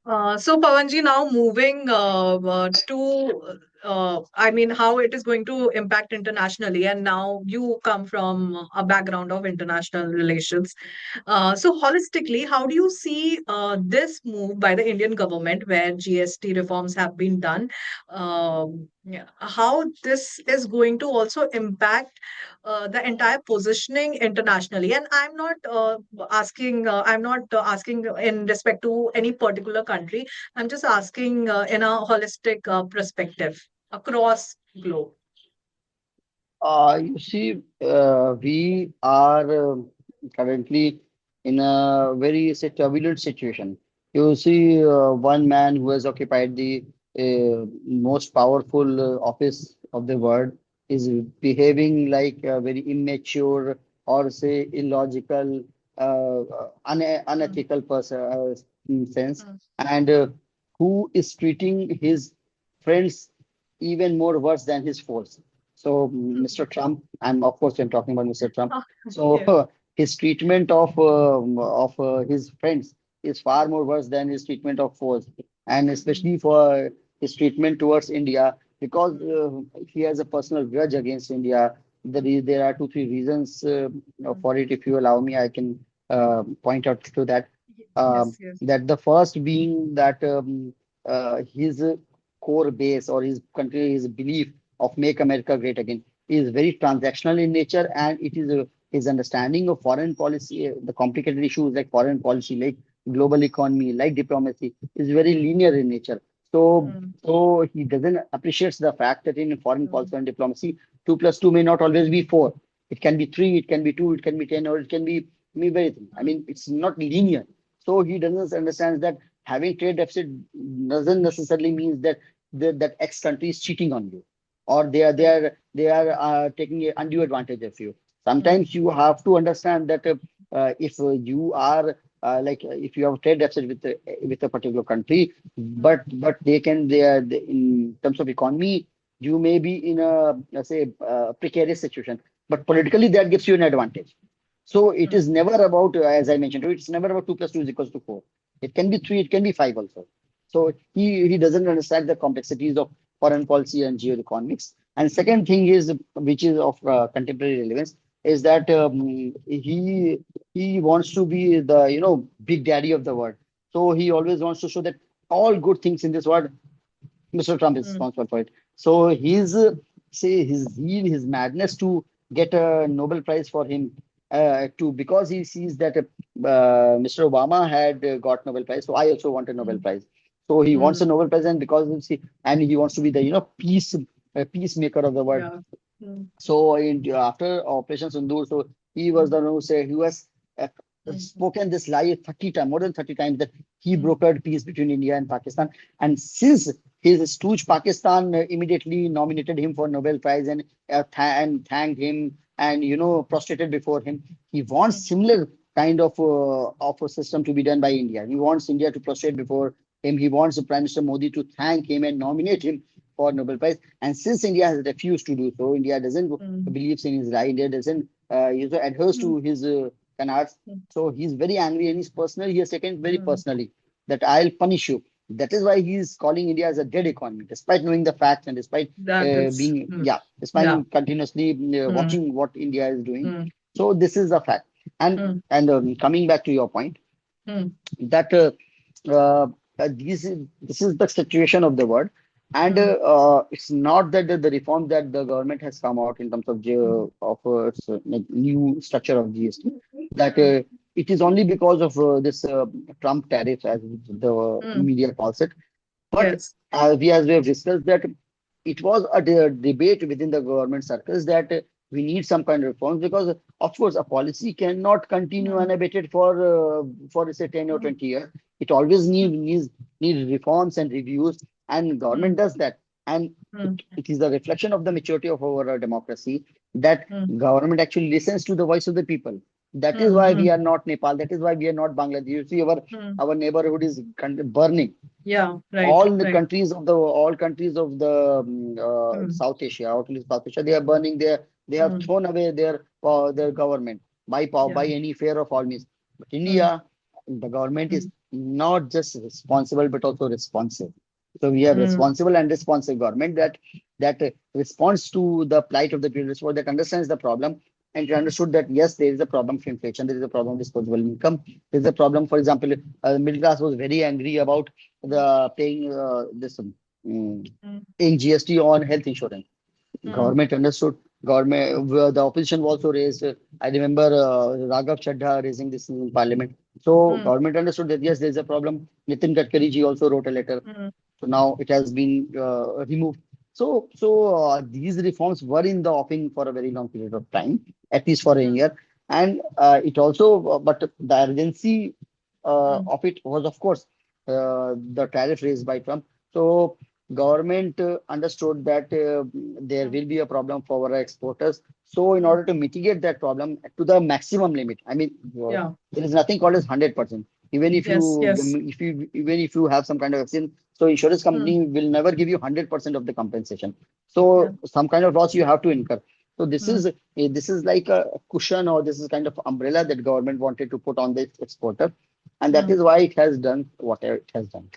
So Pawanji, now moving to, I mean, how it is going to impact internationally, and now you come from a background of international relations. So holistically, how do you see this move by the Indian government, where GST reforms have been done? Yeah, how this is going to also impact the entire positioning internationally? And I'm not asking in respect to any particular country. I'm just asking in a holistic perspective across globe. You see, we are currently in a very say, turbulent situation. You see, one man who has occupied the most powerful office of the world is behaving like a very immature or say illogical, Mm, unethical person in sense, mm, and who is treating his friends even more worse than his foes. So Mr. Trump, I'm talking about Mr. Trump. ah, So yeah. his treatment of his friends is far more worse than his treatment of foes, and Mm, especially for his treatment towards India, because mm, he has a personal grudge against India. There are two, three reasons mm. for it. If you allow me, I can point out to that. Yes, yes. That the first being that his core base or his country, his belief of Make America Great Again is very transactional in nature, and it is his understanding of foreign policy, the complicated issues like foreign policy, like global economy, like diplomacy, is very linear in nature. So, Mm, so he doesn't appreciates the fact that in foreign mm, policy and diplomacy, 2 plus 2 may not always be 4. It can be 3, it can be 2, it can be 10, or it can be everything. I mm, mean, it's not linear. So he doesn't understand that having trade deficit doesn't necessarily mean that that X country is cheating on you or right. they are taking a undue advantage of you. Mm, Sometimes you have to understand that if you are if you have trade deficit with a particular country, mm, but they in terms of economy you may be in a let's say precarious situation, but politically that gives you an advantage. So it mm, is never about, as I mentioned, it's never about 2 plus 2 is equals to 4. It can be 3, it can be 5 also. So he doesn't understand the complexities of foreign policy and geoeconomics. And second thing is, which is of contemporary relevance, is that he wants to be the big daddy of the world. So he always wants to show that all good things in this world, Mr. Trump is mm, responsible for it. So his say his zeal, his madness to get a Nobel Prize for him to because he sees that Mr. Obama had got Nobel Prize, so I also want a Nobel mm, Prize. So he wants a mm. Nobel Prize, and because and he wants to be the peacemaker of the world. Yeah. Mm, So after Operation Sindoor, so he was mm, the one who has uh, mm, spoken this lie 30 times, more than 30 times, that he mm, brokered peace between India and Pakistan. And since his stooge Pakistan immediately nominated him for Nobel Prize and and thanked him and prostrated before him, he mm, wants similar kind of a system to be done by India. He wants India to prostrate before him. He wants the Prime Minister Modi to thank him and nominate him for Nobel Prize. And since India has refused to do so, India doesn't mm, believes in his right. India doesn't adheres mm, to his canards. mm, So he's very angry and he's personally he has taken it very mm. personally that I'll punish you. That is why he's calling India as a dead economy, despite knowing the facts and despite That is, yeah. despite continuously Mm, watching what India is doing. mm, So this is a fact. mm, And coming back to your point, mm, that uh, this is the situation of the world, and mm, it's not that the reform that the government has come out in terms of mm, its like new structure of GST, that mm, it is only because of this Trump tariff, as the mm. media calls it. But Yes. as we have discussed that it was a debate within the government circles that we need some kind of reforms because of course a policy cannot continue Mm, unabated for say 10 or mm, 20 years. It always mm, needs reforms and reviews, and government mm, does that. And mm, it is a reflection of the maturity of our democracy that mm, government actually listens to the voice of the people. That is mm, why we mm, are not Nepal. That is why we are not Bangladesh. You see, mm. our neighborhood is burning. Yeah, right, right. All countries of the Mm, South Asia, or at least South Asia, they are burning they have mm, thrown away their government by power, by yeah. any fear of all means. But Mm, India, the government is mm, not just responsible but also responsive. So we have mm, responsible and responsive government that responds to the plight of the people, that understands the problem and it understood that yes, there is a problem of inflation, there is a problem of disposable income, there is a problem. For example, middle class was very angry about the paying mm, paying GST on health insurance. mm, Government understood. Government, the opposition also raised. I remember Raghav Chadha raising this in Parliament. So mm, government understood that yes, there is a problem. Nitin Gadkari ji also wrote a letter. mm, So now it has been removed. So these reforms were in the offing for a very long period of time, at least for a mm, year, and it also, but the urgency mm, of it was, of course, the tariff raised by Trump. So government understood that there mm. will be a problem for our exporters. So in Mm. order to mitigate that problem to the maximum limit, I mean, Yeah. there is nothing called as 100%. Even if Yes. you Yes. even if you have some kind of vaccine, so insurance Mm. company will never give you 100% of the compensation. Yeah. So some kind of loss you have to incur. So Mm. this is like a cushion, or this is kind of umbrella that government wanted to put on the exporter, and that Mm. is why it has done whatever it has done.